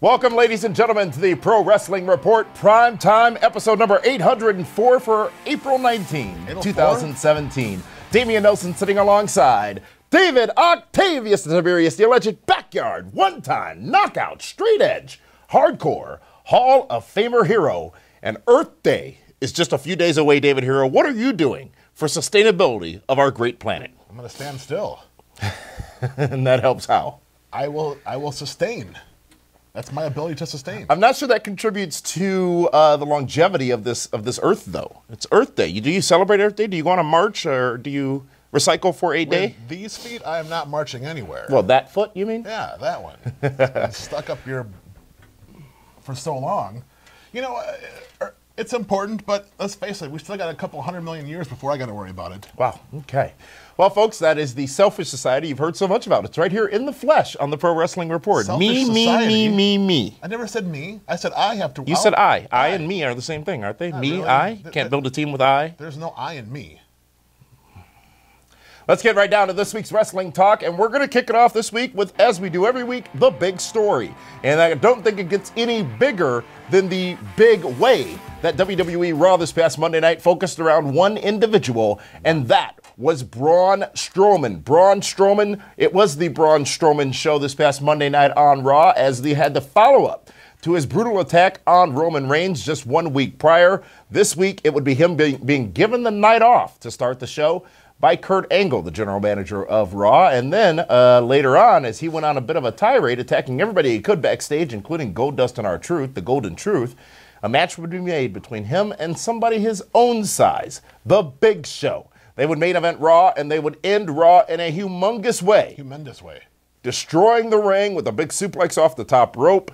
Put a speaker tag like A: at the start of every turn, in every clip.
A: Welcome, ladies and gentlemen, to the Pro Wrestling Report Prime Time, episode number 804 for April 19, 2017. Damian Nelson sitting alongside David Octavius Tiberius, the alleged backyard, one-time, knockout, straight edge, hardcore, Hall of Famer hero, and Earth Day is just a few days away, David Hero. What are you doing for sustainability of our great planet?
B: I'm going to stand still.
A: And that helps how?
B: I will sustain. That's my ability to sustain.
A: I'm not sure that contributes to the longevity of this Earth, though. It's Earth Day. Do you celebrate Earth Day? Do you go on a march, or do you recycle for a day?
B: With these feet, I am not marching anywhere.
A: Well, that foot, you mean?
B: Yeah, that one. It's stuck up here for so long. You know, it's important, but let's face it, we still got a couple 100 million years before I got to worry about it.
A: Wow, okay. Well, folks, that is the Selfish Society you've heard so much about. It's right here in the flesh on the Pro Wrestling Report.
B: Selfish Society?
A: Me.
B: I never said me. I said I have to.
A: You said I. I and me are the same thing, aren't they?
B: Not
A: Me,
B: really.
A: I. Can't build a team with I.
B: There's no I in me.
A: Let's get right down to this week's wrestling talk, and we're going to kick it off this week with, as we do every week, the big story. And I don't think it gets any bigger than the big way that WWE Raw this past Monday night focused around one individual, and that was Braun Strowman. Braun Strowman, it was the Braun Strowman show this past Monday night on Raw, as they had the follow-up to his brutal attack on Roman Reigns just 1 week prior. This week, it would be him being given the night off to start the show by Kurt Angle, the general manager of Raw. And then later on, as he went on a bit of a tirade, attacking everybody he could backstage, including Goldust and R-Truth, the Golden Truth, a match would be made between him and somebody his own size, The Big Show. They would main event Raw, and they would end Raw in a humongous way.
B: Humongous way.
A: Destroying the ring with a big suplex off the top rope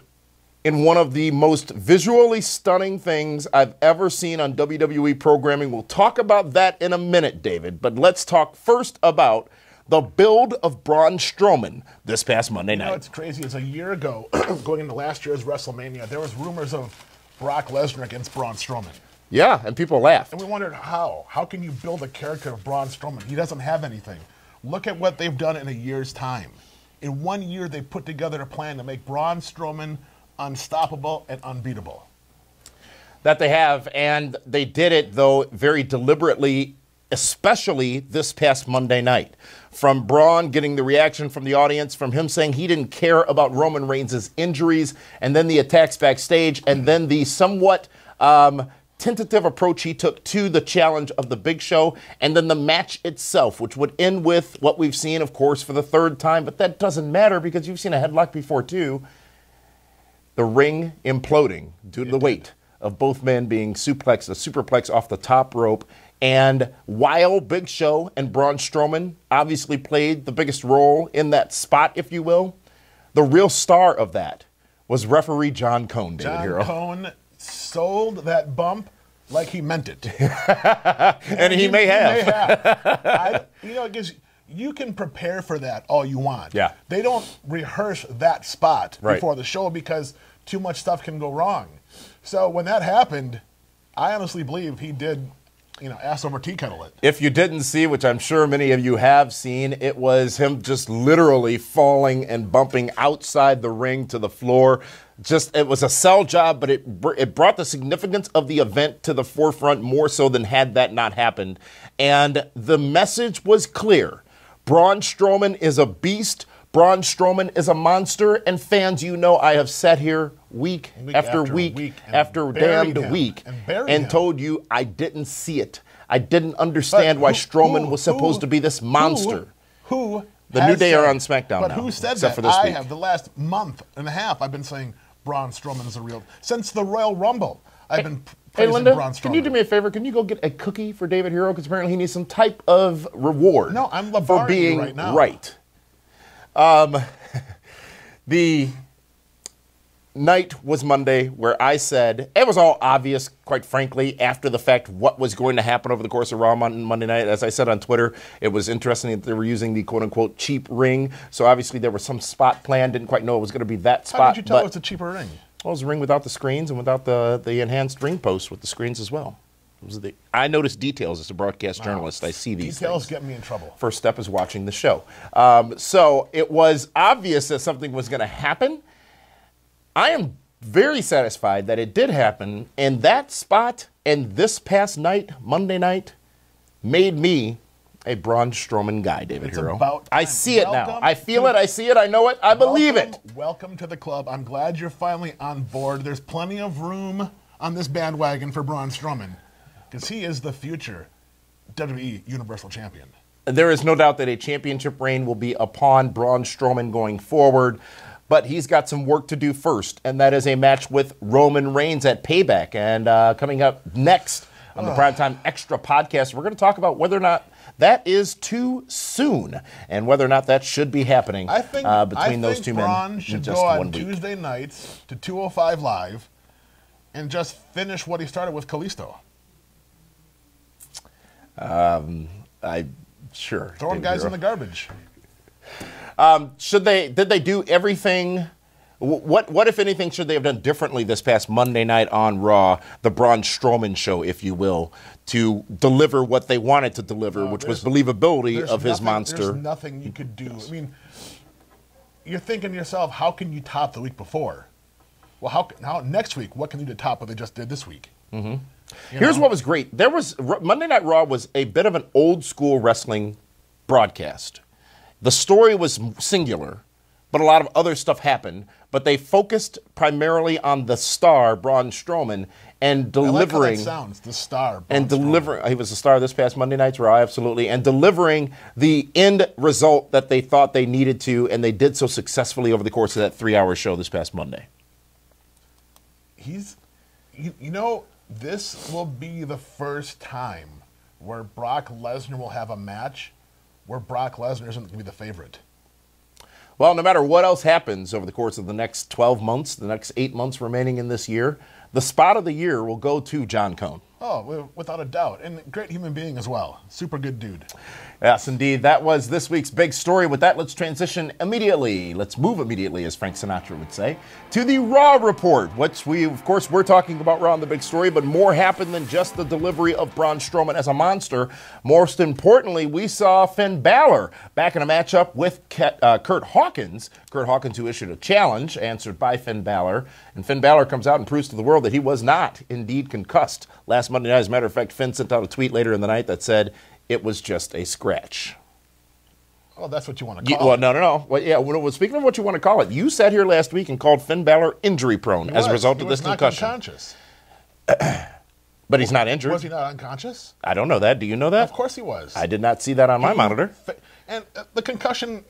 A: in one of the most visually stunning things I've ever seen on WWE programming. We'll talk about that in a minute, David, but let's talk first about the build of Braun Strowman this past Monday night.
B: You know what's crazy is a year ago, going into last year's WrestleMania, there was rumors of Brock Lesnar against Braun Strowman.
A: Yeah, and people laughed.
B: And we wondered how. How can you build a character of Braun Strowman? He doesn't have anything. Look at what they've done in a year's time. In 1 year, they put together a plan to make Braun Strowman unstoppable and unbeatable.
A: That they have, and they did it, though, very deliberately, especially this past Monday night. From Braun getting the reaction from the audience, from him saying he didn't care about Roman Reigns' injuries, and then the attacks backstage, and then the somewhat tentative approach he took to the challenge of the Big Show, and then the match itself, which would end with what we've seen, of course, for the third time, but that doesn't matter because you've seen a headlock before, too. The ring imploding due to the weight of both men being suplexed, a superplex off the top rope. And while Big Show and Braun Strowman obviously played the biggest role in that spot, if you will, the real star of that was referee John Cone, David Hero.
B: John Cone sold that bump like he meant it.
A: and he may have.
B: You can prepare for that all you want.
A: Yeah.
B: They don't rehearse that spot
A: Right.
B: before the show because too much stuff can go wrong. So when that happened, I honestly believe he did, ass over tea kettle it.
A: If you didn't see, which I'm sure many of you have seen, it was him just literally falling and bumping outside the ring to the floor. It was a sell job, but it brought the significance of the event to the forefront more so than had that not happened. And the message was clear. Braun Strowman is a beast. Braun Strowman is a monster. And fans, I have sat here week after week after damned week and told you I didn't see it. I didn't understand why Strowman was supposed to be this monster. The New Day are on Smackdown now.
B: But who said
A: except
B: that?
A: For this week.
B: I have. The last month and a half, I've been saying Braun Strowman is a real. Since the Royal Rumble, I've been praising
A: Linda,
B: Braun Strowman.
A: can you do me a favor? Can you go get a cookie for David Hero? Because apparently he needs some type of reward.
B: No, I'm
A: for being
B: right now.
A: Right. The night was Monday where I said, it was all obvious, quite frankly, after the fact, what was going to happen over the course of Raw on Monday night. As I said on Twitter, it was interesting that they were using the quote-unquote cheap ring. So obviously there was some spot plan. Didn't quite know it was going to be that spot.
B: How did you tell it was a cheaper ring?
A: Well, it was a ring without the screens and without the enhanced ring post with the screens as well. I notice details as a broadcast journalist. I see these
B: details
A: things.
B: Get me in trouble.
A: First step is watching the show. So it was obvious that something was going to happen. I am very satisfied that it did happen, and that spot and this past night, Monday night, made me a Braun Strowman guy, David Hero. I see it now. I feel it. I see it. I know it. I believe it.
B: Welcome to the club. I'm glad you're finally on board. There's plenty of room on this bandwagon for Braun Strowman because he is the future WWE Universal Champion.
A: There is no doubt that a championship reign will be upon Braun Strowman going forward, but he's got some work to do first, and that is a match with Roman Reigns at Payback. And coming up next on the Primetime Extra podcast, we're going to talk about whether or not that is too soon and whether or not that should be happening between those two men.
B: Braun should go on Tuesday nights to 205 Live and just finish what he started with Kalisto.
A: Sure.
B: Throwing guys in the garbage.
A: Did they do everything? What, if anything, should they have done differently this past Monday night on Raw, the Braun Strowman show, if you will, to deliver what they wanted to deliver, which was believability of his monster?
B: There's nothing you could do. I mean, you're thinking to yourself, how can you top the week before? Well, how next week, what can you do to top what they just did this week?
A: Mm-hmm. Here's what was great. Monday Night Raw was a bit of an old school wrestling broadcast. The story was singular, but a lot of other stuff happened. But they focused primarily on the star, Braun Strowman, and delivering.
B: I like how that sounds, the star.
A: And delivering. He was the star this past Monday Night's Raw, absolutely. And delivering the end result that they thought they needed to, and they did so successfully over the course of that 3-hour show this past Monday.
B: You know, this will be the first time where Brock Lesnar will have a match where Brock Lesnar isn't going to be the favorite.
A: Well, no matter what else happens over the course of the next 12 months, the next 8 months remaining in this year, the spot of the year will go to John Cone.
B: Oh, without a doubt. And great human being as well. Super good dude.
A: Yes, indeed. That was this week's big story. With that, let's transition immediately. Let's move immediately, as Frank Sinatra would say, to the Raw report, which we're talking about Raw in the big story, but more happened than just the delivery of Braun Strowman as a monster. Most importantly, we saw Finn Balor back in a matchup with Kurt Hawkins. Kurt Hawkins, who issued a challenge, answered by Finn Balor. And Finn Balor comes out and proves to the world that he was not indeed concussed last Monday night. As a matter of fact, Finn sent out a tweet later in the night that said it was just a scratch.
B: Oh, that's what you want to call
A: it. No. Well, yeah, speaking of what you want to call it, you sat here last week and called Finn Balor injury-prone as a result of this concussion.
B: He was
A: not unconscious. But he's not injured.
B: Was he not unconscious?
A: I don't know that. Do you know that?
B: Of course he was.
A: I did not see that on my monitor.
B: And the concussion...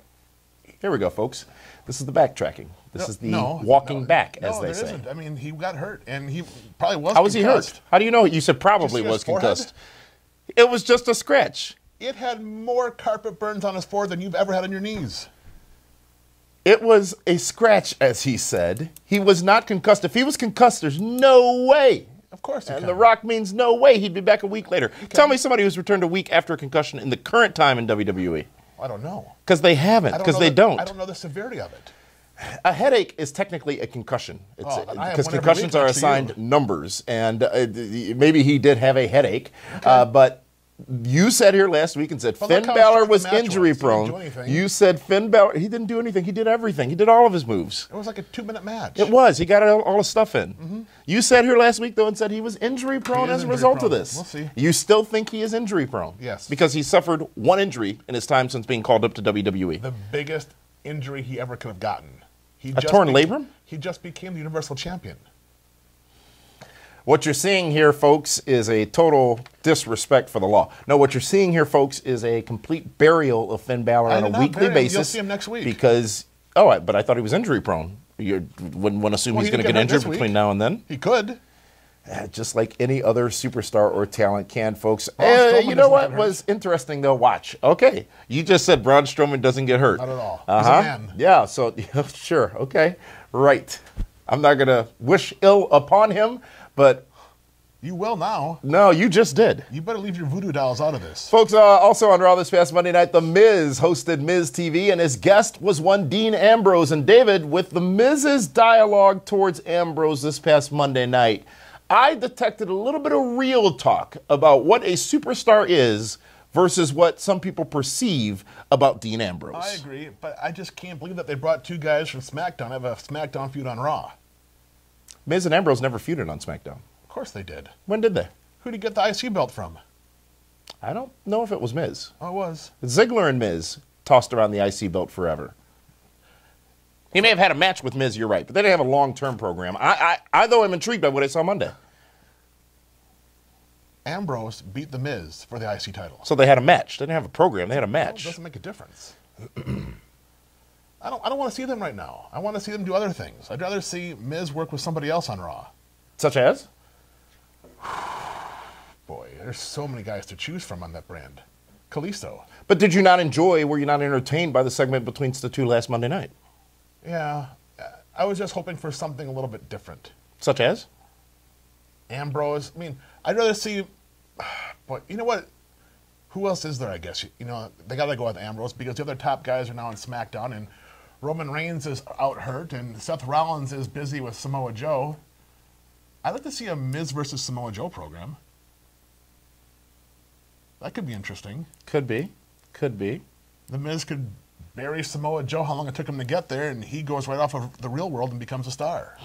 A: Here we go, folks. This is the backtracking. This is the walking back, as they say.
B: Isn't. I mean, he got hurt, and he probably was
A: How was he hurt? How do you know? You said probably was concussed. It was just a scratch.
B: It had more carpet burns on his forehead than you've ever had on your knees.
A: It was a scratch, as he said. He was not concussed. If he was concussed, there's no way.
B: Of course he can.
A: And The Rock means no way he'd be back a week later. Tell me somebody who's returned a week after a concussion in the current time in WWE.
B: I don't know.
A: Because they haven't. Because they don't.
B: I don't know the severity of it.
A: A headache is technically a concussion. Because concussions are assigned numbers. And maybe he did have a headache. Okay. But you sat here last week and said Finn Balor was injury prone. You said Finn Balor, he didn't do anything. He did everything. He did all of his moves.
B: It was like a 2-minute match.
A: It was. He got all his stuff in. Mm-hmm. You sat here last week, though, and said he was injury prone as a result of this.
B: We'll see.
A: You still think he is injury prone?
B: Yes.
A: Because he suffered one injury in his time since being called up to WWE.
B: The biggest injury he ever could have gotten.
A: A torn labrum?
B: He just became the Universal Champion.
A: What you're seeing here, folks, is a total disrespect for the law. No, what you're seeing here, folks, is a complete burial of Finn Balor on a weekly basis.
B: You'll see him next week.
A: Because, but I thought he was injury prone. You wouldn't assume he's going to get injured between now and then?
B: He could.
A: Just like any other superstar or talent can, folks. You know what was interesting, though? Watch. Okay. You just said Braun Strowman doesn't get hurt.
B: Not at all. He's a man.
A: Yeah, so, sure. Okay. Right. I'm not going to wish ill upon him, but...
B: You will now.
A: No, you just did.
B: You better leave your voodoo dolls out of this.
A: Folks, also on Raw this past Monday night, The Miz hosted Miz TV, and his guest was one Dean Ambrose. And David, with The Miz's dialogue towards Ambrose this past Monday night, I detected a little bit of real talk about what a superstar is versus what some people perceive about Dean Ambrose.
B: I agree, but I just can't believe that they brought two guys from SmackDown to have a SmackDown feud on Raw.
A: Miz and Ambrose never feuded on SmackDown.
B: Of course they did.
A: When did they?
B: Who did he get the IC belt from?
A: I don't know if it was Miz.
B: Oh, it was.
A: Ziggler and Miz tossed around the IC belt forever. He may have had a match with Miz, you're right, but they didn't have a long-term program. I though, am intrigued by what I saw Monday.
B: Ambrose beat The Miz for the IC title.
A: So they had a match. They didn't have a program. They had a match.
B: Well, it doesn't make a difference. I don't want to see them right now. I want to see them do other things. I'd rather see Miz work with somebody else on Raw.
A: Such as?
B: Boy, there's so many guys to choose from on that brand. Kalisto.
A: But did you not enjoy, were you not entertained by the segment between the two last Monday night?
B: Yeah. I was just hoping for something a little bit different.
A: Such as?
B: Ambrose. I mean, I'd rather see... But you know what? Who else is there, I guess? You know, they got to go with Ambrose because the other top guys are now on SmackDown, and Roman Reigns is out hurt, and Seth Rollins is busy with Samoa Joe. I'd like to see a Miz versus Samoa Joe program. That could be interesting.
A: Could be. Could be.
B: The Miz could bury Samoa Joe, how long it took him to get there, and he goes right off of the real world and becomes a star.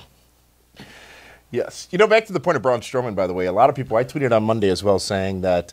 A: Yes. You know, back to the point of Braun Strowman, by the way, a lot of people, I tweeted on Monday as well, saying that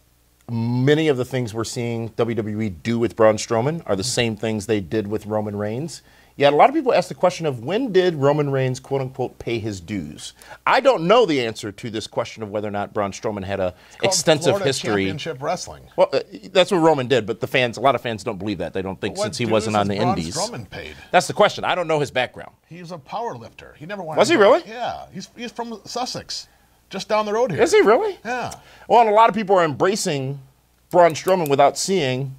A: many of the things we're seeing WWE do with Braun Strowman are the same things they did with Roman Reigns. Yet a lot of people ask the question of when did Roman Reigns, quote unquote, pay his dues? I don't know the answer to this question of whether or not Braun Strowman had a extensive
B: Florida
A: history.
B: Championship Wrestling.
A: Well, that's what Roman did, but a lot of fans don't believe that. They don't think since he wasn't on the Indies.
B: Strowman paid?
A: That's the question. I don't know his background.
B: He's a power lifter. He never wanted.
A: Was he really?
B: Yeah. He's from Sussex, just down the road here.
A: Is he really?
B: Yeah.
A: Well, and a lot of people are embracing Braun Strowman without seeing.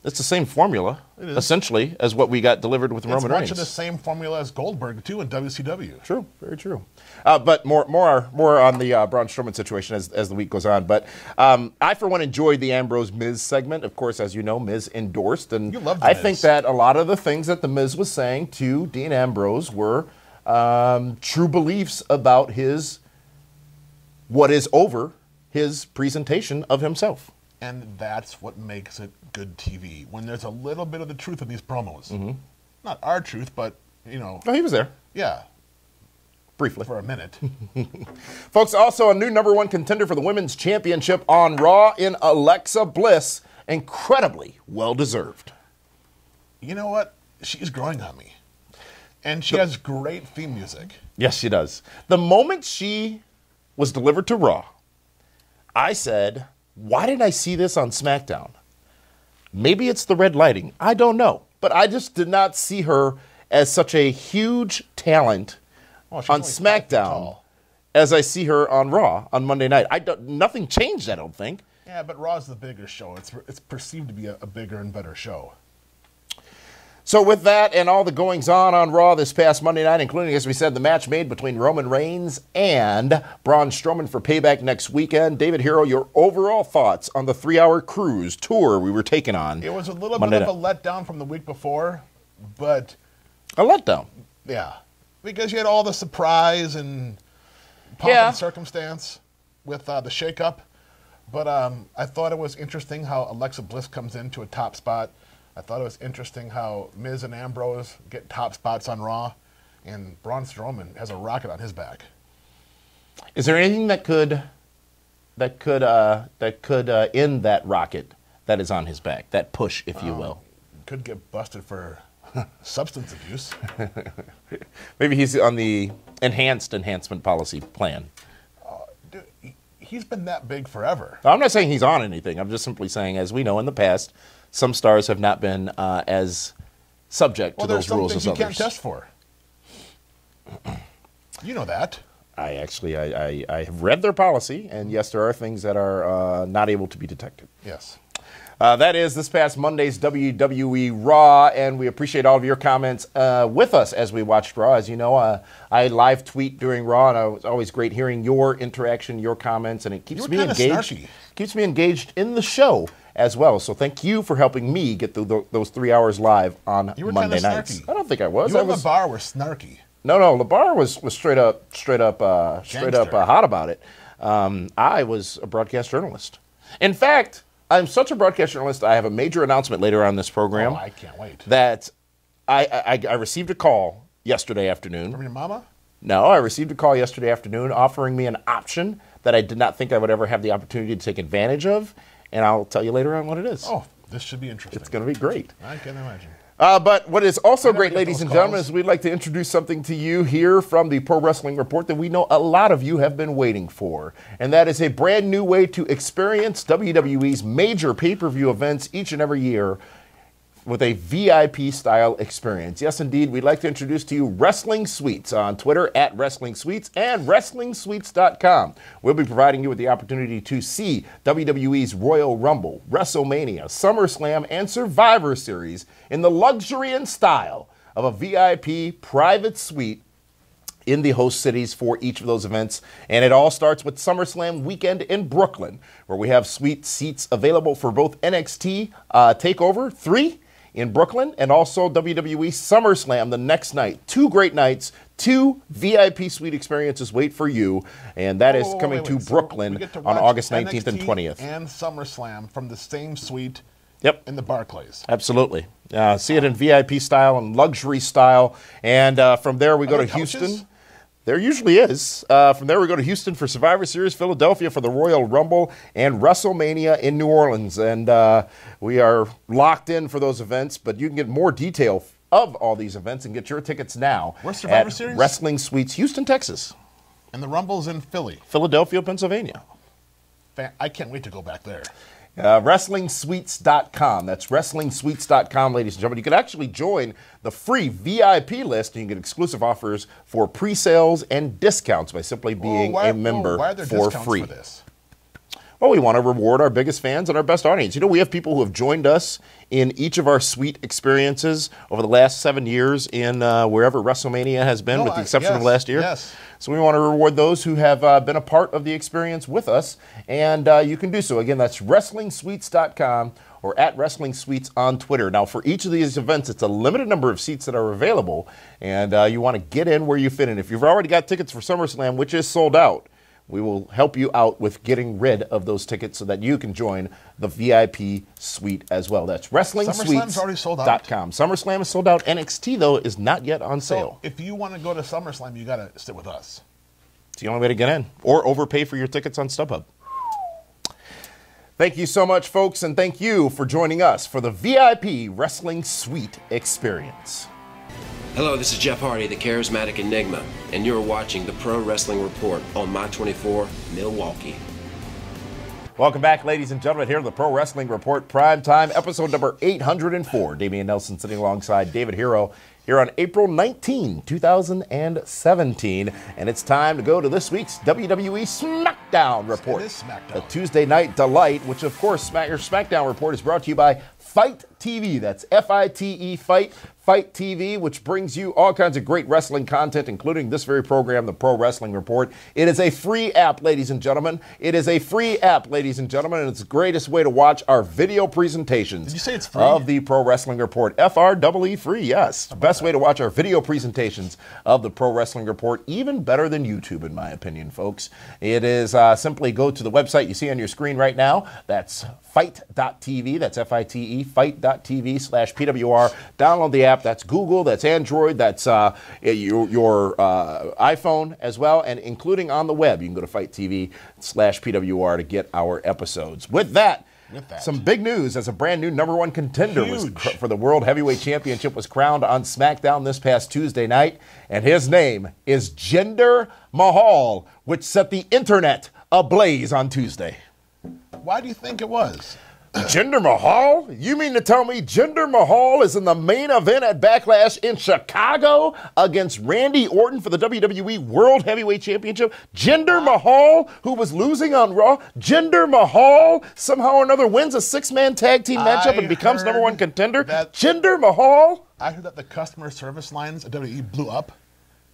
A: It's the same formula, essentially, as what we got delivered with Roman Reigns.
B: It's much of the same formula as Goldberg, too, in WCW.
A: True, very true. But more on the Braun Strowman situation as the week goes on. But I, for one, enjoyed the Ambrose-Miz segment. Of course, as you know, Miz endorsed. And
B: you love
A: I
B: Miz.
A: think that a lot of the things that the Miz was saying to Dean Ambrose were true beliefs about what is over his presentation of himself.
B: And that's what makes it good TV, when there's a little bit of the truth in these promos. Mm-hmm. Not our truth, but, you know.
A: Oh, he was there.
B: Yeah.
A: Briefly.
B: For a minute.
A: Folks, also a new #1 contender for the Women's Championship on Raw in Alexa Bliss. Incredibly well-deserved.
B: You know what? She's growing on me. And she has great theme music.
A: Yes, she does. The moment she was delivered to Raw, I said, why didn't I see this on SmackDown? Maybe it's the red lighting. I don't know. But I just did not see her as such a huge talent on SmackDown as I see her on Raw on Monday night. Nothing changed, I don't think.
B: Yeah, but Raw's the bigger show. It's perceived to be a bigger and better show.
A: So with that and all the goings-on Raw this past Monday night, including, as we said, the match made between Roman Reigns and Braun Strowman for Payback next weekend, David Hero, your overall thoughts on the 3-hour cruise tour we were taking on?
B: It was a little bit of a letdown from the week before, but...
A: A letdown?
B: Yeah. Because you had all the surprise and pomp and circumstance with the shakeup. But I thought it was interesting how Alexa Bliss comes into a top spot. I thought it was interesting how Miz and Ambrose get top spots on Raw, and Braun Strowman has a rocket on his back.
A: Is there anything that could end that rocket that is on his back, that push, if you will?
B: Could get busted for substance abuse.
A: Maybe he's on the enhancement policy plan.
B: Dude, he's been that big forever.
A: I'm not saying he's on anything. I'm just simply saying, as we know in the past, some stars have not been as subject to those rules as others.
B: Well, there's some things you can't test for. You know that.
A: I have read their policy, and yes, there are things that are not able to be detected.
B: Yes.
A: That is this past Monday's WWE Raw, and we appreciate all of your comments with us as we watched Raw. As you know, I live tweet during Raw, and it's always great hearing your interaction, your comments, and it keeps me engaged. Keeps me engaged in the show as well. So thank you for helping me get through those 3 hours live on Monday nights.
B: Snarky.
A: I don't think I was.
B: You and LeBar were snarky.
A: No, LeBar was straight up hot about it. I was a broadcast journalist. In fact, I'm such a broadcast journalist, I have a major announcement later on this program.
B: Oh, I can't wait.
A: That I received a call yesterday afternoon.
B: From your mama?
A: No, I received a call yesterday afternoon offering me an option that I did not think I would ever have the opportunity to take advantage of, and I'll tell you later on what it is.
B: Oh, this should be interesting.
A: It's going to be great.
B: I can imagine.
A: But what is also great, ladies and gentlemen,
B: calls.
A: is we'd like to introduce something to you here from the Pro Wrestling Report that we know a lot of you have been waiting for. And that is a brand new way to experience WWE's major pay-per-view events each and every year with a VIP-style experience. Yes, indeed, we'd like to introduce to you Wrestling Suites on Twitter at Wrestling Suites and WrestlingSuites.com. We'll be providing you with the opportunity to see WWE's Royal Rumble, WrestleMania, SummerSlam, and Survivor Series in the luxury and style of a VIP private suite in the host cities for each of those events. And it all starts with SummerSlam weekend in Brooklyn, where we have suite seats available for both NXT TakeOver 3 in Brooklyn, and also WWE SummerSlam the next night. 2 great nights, 2 VIP suite experiences wait for you, and that is coming to Brooklyn on August 19th and 20th.
B: And SummerSlam from the same suite
A: Yep.
B: in the Barclays.
A: Absolutely. See it in VIP style and luxury style, and from there we go to Houston. There usually is. From there, we go to Houston for Survivor Series, Philadelphia for the Royal Rumble, and WrestleMania in New Orleans. And we are locked in for those events, but you can get more detail of all these events and get your tickets now.
B: Where's Survivor
A: at
B: Series?
A: Wrestling Suites, Houston, Texas.
B: And the Rumble's in Philly.
A: Philadelphia, Pennsylvania.
B: I can't wait to go back there.
A: WrestlingSuites.com. That's WrestlingSuites.com, ladies and gentlemen. You can actually join the free VIP list, and you can get exclusive offers for pre-sales and discounts by simply being a member
B: why are there
A: for
B: discounts
A: free.
B: For this?
A: Well, we want to reward our biggest fans and our best audience. You know, we have people who have joined us in each of our suite experiences over the last 7 years in wherever WrestleMania has been, with the exception of last year.
B: Yes.
A: So we want to reward those who have been a part of the experience with us, and you can do so. Again, that's WrestlingSuites.com or at Wrestling Suites on Twitter. Now, for each of these events, it's a limited number of seats that are available, and you want to get in where you fit in. If you've already got tickets for SummerSlam, which is sold out, we will help you out with getting rid of those tickets so that you can join the VIP suite as well. That's WrestlingSuites.com.
B: SummerSlam's already sold out.
A: SummerSlam is sold out. NXT, though, is not yet on sale.
B: So if you want to go to SummerSlam, you got to sit with us.
A: It's the only way to get in, or overpay for your tickets on StubHub. Thank you so much, folks, and thank you for joining us for the VIP Wrestling Suite Experience.
C: Hello, this is Jeff Hardy, the Charismatic Enigma, and you're watching the Pro Wrestling Report on My 24 Milwaukee.
A: Welcome back, ladies and gentlemen, here to the Pro Wrestling Report Primetime, episode number 804. Damian Nelson sitting alongside David Hero here on April 19, 2017. And it's time to go to this week's WWE Smackdown Report.
B: It is Smackdown.
A: The Tuesday Night Delight, which, of course, your Smackdown Report is brought to you by Fight TV. That's F-I-T-E, Fight TV, which brings you all kinds of great wrestling content, including this very program, the Pro Wrestling Report. It is a free app, ladies and gentlemen. It is a free app, ladies and gentlemen, and it's the greatest way to watch our video presentations.
B: Did you say it's free?
A: Of the Pro Wrestling Report. F-R-E-E, free, yes. Best way to watch our video presentations of the Pro Wrestling Report, even better than YouTube, in my opinion, folks. It is simply go to the website you see on your screen right now. That's fight.tv. That's F-I-T-E, fight.tv/PWR. Download the app. That's Google, that's Android, that's your iPhone as well, and including on the web. You can go to fight.tv/PWR to get our episodes. With that, some big news as a brand new #1 contender for the World Heavyweight Championship was crowned on SmackDown this past Tuesday night, and his name is Jinder Mahal, which set the internet ablaze on Tuesday.
B: Why do you think it was?
A: Jinder Mahal? You mean to tell me Jinder Mahal is in the main event at Backlash in Chicago against Randy Orton for the WWE World Heavyweight Championship? Jinder Mahal, who was losing on Raw, Jinder Mahal somehow or another wins a 6-man tag team matchup and becomes #1 contender? Jinder Mahal?
B: I heard that the customer service lines at WWE blew up.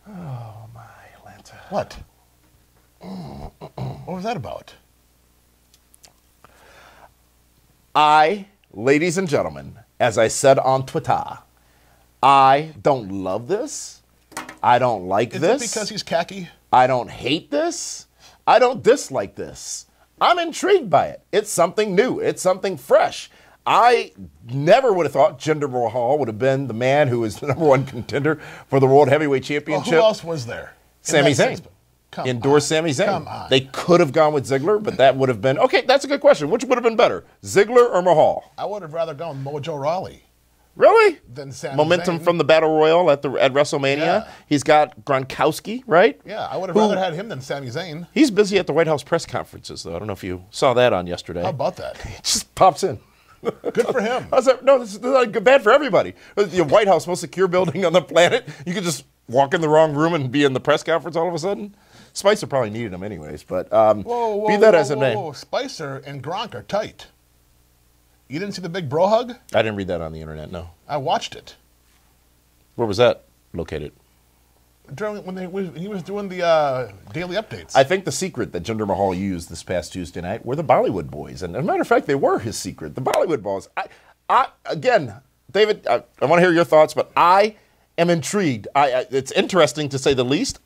A: Oh, my Lanta.
B: What? What was that about?
A: Ladies and gentlemen, as I said on Twitter, I don't love this. I don't like this.
B: Is it because he's khaki?
A: I don't hate this. I don't dislike this. I'm intrigued by it. It's something new. It's something fresh. I never would have thought Jinder Mahal would have been the man who is the #1 contender for the World Heavyweight Championship.
B: Well, who else was there?
A: Sami Zayn. Endorse Sami Zayn.
B: Come on.
A: They could have gone with Ziggler, but that would have been, okay, that's a good question. Which would have been better, Ziggler or Mahal?
B: I would have rather gone with Mojo Rawley.
A: Really?
B: Than Sami
A: Momentum
B: Zayn.
A: from the Battle Royal at WrestleMania.
B: Yeah.
A: He's got Gronkowski, right?
B: Yeah, I would have rather had him than Sami Zayn.
A: He's busy at the White House press conferences, though. I don't know if you saw that on yesterday.
B: How about that?
A: Just pops in.
B: Good for him.
A: How's that? No, this is not good, bad for everybody. The White House, most secure building on the planet. You could just walk in the wrong room and be in the press conference all of a sudden. Spicer probably needed him anyways, but be that as it may.
B: Spicer and Gronk are tight. You didn't see the big bro hug?
A: I didn't read that on the internet, no.
B: I watched it.
A: Where was that located?
B: When he was doing the daily updates.
A: I think the secret that Jinder Mahal used this past Tuesday night were the Bollywood Boys. And as a matter of fact, they were his secret. The Bollywood Boys. Again, David, I want to hear your thoughts, but I am intrigued. It's interesting to say the least.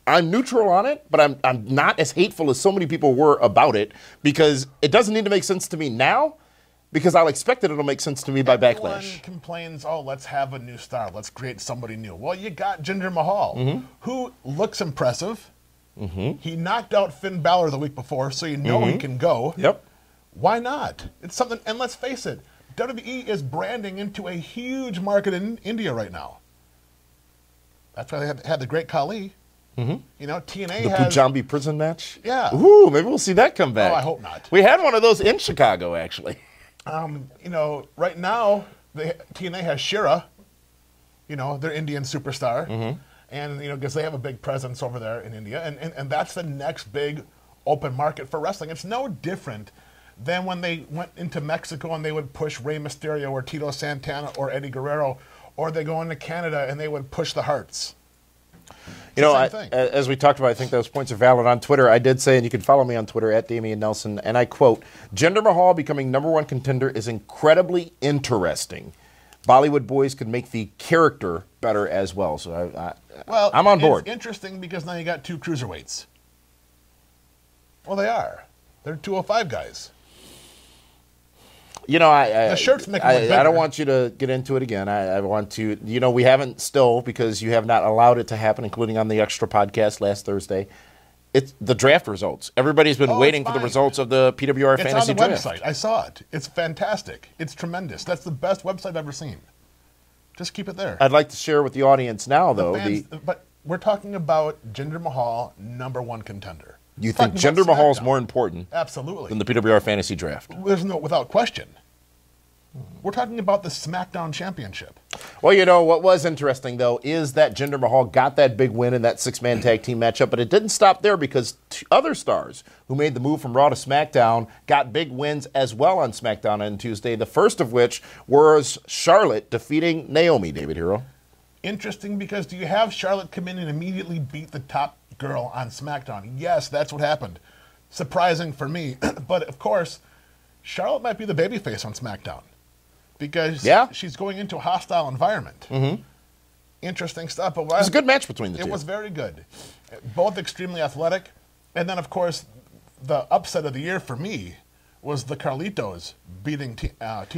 A: I'm neutral on it, but I'm not as hateful as so many people were about it because it doesn't need to make sense to me now because I'll expect that it'll make sense to me by backlash.
B: Everyone complains, oh, let's have a new star. Let's create somebody new. Well, you got Jinder Mahal, who looks impressive. He knocked out Finn Balor the week before, so you know he can go.
A: Yep.
B: Why not? It's something, and let's face it, WWE is branding into a huge market in India right now. That's why they had the Great Khali. You know, TNA
A: the
B: has...
A: Punjabi prison match?
B: Yeah.
A: Ooh, maybe we'll see that come back.
B: Oh, I hope not.
A: We had one of those in Chicago, actually.
B: You know, right now, TNA has Shira, you know, their Indian superstar. And, you know, because they have a big presence over there in India. And that's the next big open market for wrestling. It's no different than when they went into Mexico and they would push Rey Mysterio or Tito Santana or Eddie Guerrero, or they go into Canada and they would push the Hearts.
A: You know, as we talked about, I think those points are valid on Twitter. I did say, and you can follow me on Twitter at Damian Nelson, and I quote, Jinder Mahal becoming #1 contender is incredibly interesting. Bollywood Boys could make the character better as well. So I'm on board.
B: It's interesting because now you got two cruiserweights. Well, they are. They're 205 guys.
A: You know,
B: the shirts make it look better.
A: I don't want you to get into it again. I want to, you know, we haven't still, because you have not allowed it to happen, including on the extra podcast last Thursday. It's the draft results. Everybody's been waiting for the results of the PWR Fantasy Draft.
B: It's on the website. I saw it. It's fantastic. It's tremendous. That's the best website I've ever seen. Just keep it there.
A: I'd like to share with the audience now, though.
B: But we're talking about Jinder Mahal, #1 contender.
A: You think Jinder Mahal is more important
B: Absolutely.
A: than the PWR Fantasy Draft?
B: There's no, without question. We're talking about the Smackdown Championship.
A: Well, you know, what was interesting, though, is that Jinder Mahal got that big win in that 6-man tag team matchup, but it didn't stop there because other stars who made the move from Raw to SmackDown got big wins as well on SmackDown on Tuesday, the first of which was Charlotte defeating Naomi, David Hero.
B: Interesting, because do you have Charlotte come in and immediately beat the top girl on SmackDown? Yes, that's what happened. Surprising for me. But, of course, Charlotte might be the babyface on SmackDown because she's going into a hostile environment. Interesting stuff. But
A: it was a good match between the two.
B: It was very good. Both extremely athletic. And then, of course, the upset of the year for me was the Carlitos beating Team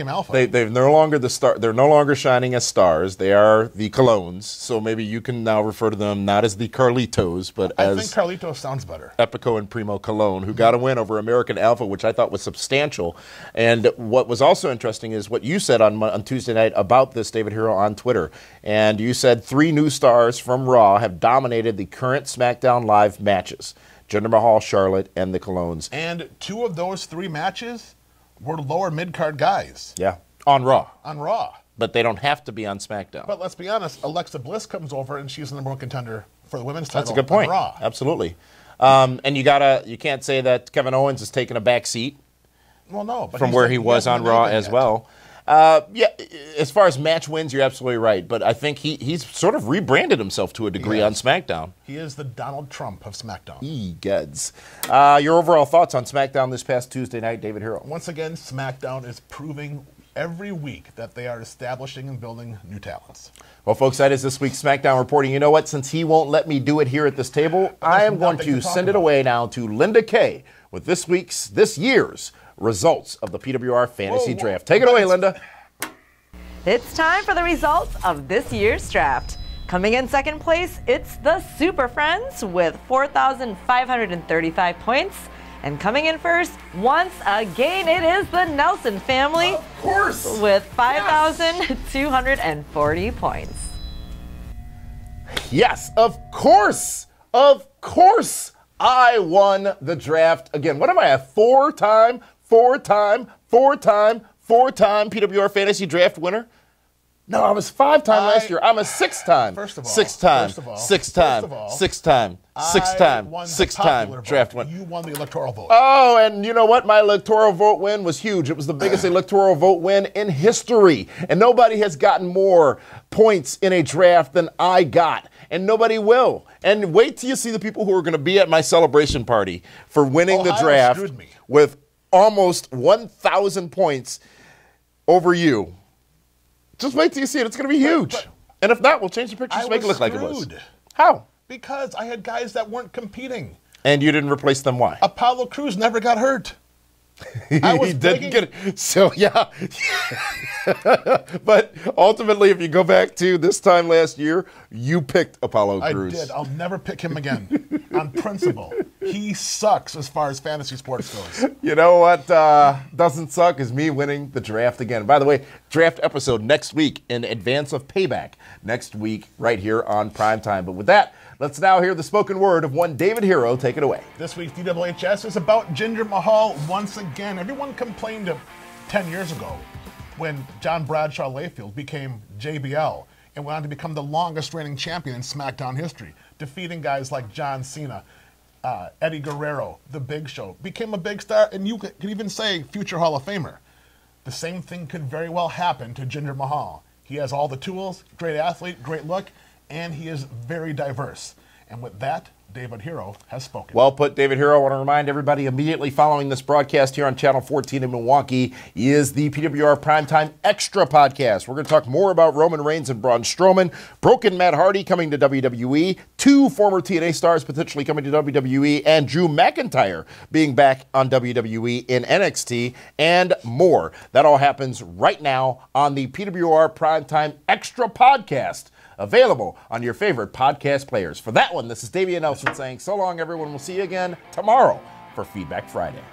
B: Alpha.
A: They're no longer the star. They're no longer shining as stars. They are the Colognes. So maybe you can now refer to them not as the Carlitos, but as
B: I think Carlitos sounds better.
A: Epico and Primo Colon, who got a win over American Alpha, which I thought was substantial. And what was also interesting is what you said on Tuesday night about this, David Hero, on Twitter. And you said 3 new stars from Raw have dominated the current SmackDown Live matches. Jinder Mahal, Charlotte, and the Colognes.
B: And 2 of those 3 matches were lower mid-card guys.
A: Yeah, on Raw.
B: On Raw.
A: But they don't have to be on SmackDown.
B: But let's be honest, Alexa Bliss comes over and she's the #1 contender for the women's title.
A: That's a good point.
B: On Raw.
A: Absolutely. And you can't say that Kevin Owens has taken a back seat.
B: Well, no. But
A: from where he was on Raw as well. Yeah, as far as match wins, you're absolutely right. But I think he's sort of rebranded himself to a degree on SmackDown.
B: He is the Donald Trump of SmackDown.
A: Egads. Your overall thoughts on SmackDown this past Tuesday night, David Hero?
B: Once again, SmackDown is proving every week that they are establishing and building new talents.
A: Well, folks, that is this week's SmackDown reporting. You know what? Since he won't let me do it here at this table, I am going to send it away now to Linda Kay with this year's results of the PWR Fantasy Draft. Take it away, Linda.
D: It's time for the results of this year's draft. Coming in second place, it's the Super Friends with 4,535 points. And coming in first, once again, it is the Nelson family.
A: Of course.
D: With 5,240 points.
A: Yes, of course. Of course. I won the draft again. What am I, a four-time PWR fantasy draft winner? No, I was 5-time last year. I'm a 6-time.
B: First of all,
A: six-time draft winner.
B: You won the electoral vote.
A: Oh, and you know what? My electoral vote win was huge. It was the biggest electoral vote win in history. And nobody has gotten more points in a draft than I got. And nobody will. And wait till you see the people who are going to be at my celebration party for winning the draft with almost 1,000 points over you. Just wait till you see it. It's going to be huge. And if not, we'll change the pictures to make it look like it was. How?
B: Because I had guys that weren't competing.
A: And you didn't replace them. Why?
B: Apollo Crews never got hurt.
A: He didn't get it. So, yeah. But ultimately, if you go back to this time last year, you picked Apollo Crews.
B: I did. I'll never pick him again. On principle. He sucks as far as fantasy sports goes.
A: You know what doesn't suck is me winning the draft again. By the way, draft episode next week in advance of Payback. Next week right here on Primetime. But with that, let's now hear the spoken word of one David Hero. Take it away.
B: This week's DWHS is about Jinder Mahal once again. Everyone complained 10 years ago when John Bradshaw Layfield became JBL and went on to become the longest reigning champion in SmackDown history, defeating guys like John Cena, Eddie Guerrero, The Big Show, became a big star, and you could even say future Hall of Famer. The same thing could very well happen to Jinder Mahal. He has all the tools, great athlete, great look, and he is very diverse. And with that, David Hero has spoken.
A: Well put, David Hero. I want to remind everybody immediately following this broadcast here on Channel 14 in Milwaukee is the PWR Primetime Extra podcast. We're going to talk more about Roman Reigns and Braun Strowman, Broken Matt Hardy coming to WWE, 2 former TNA stars potentially coming to WWE, and Drew McIntyre being back on WWE in NXT, and more. That all happens right now on the PWR Primetime Extra podcast, available on your favorite podcast players. For that one, this is Damian Nelson saying so long, everyone. We'll see you again tomorrow for Feedback Friday.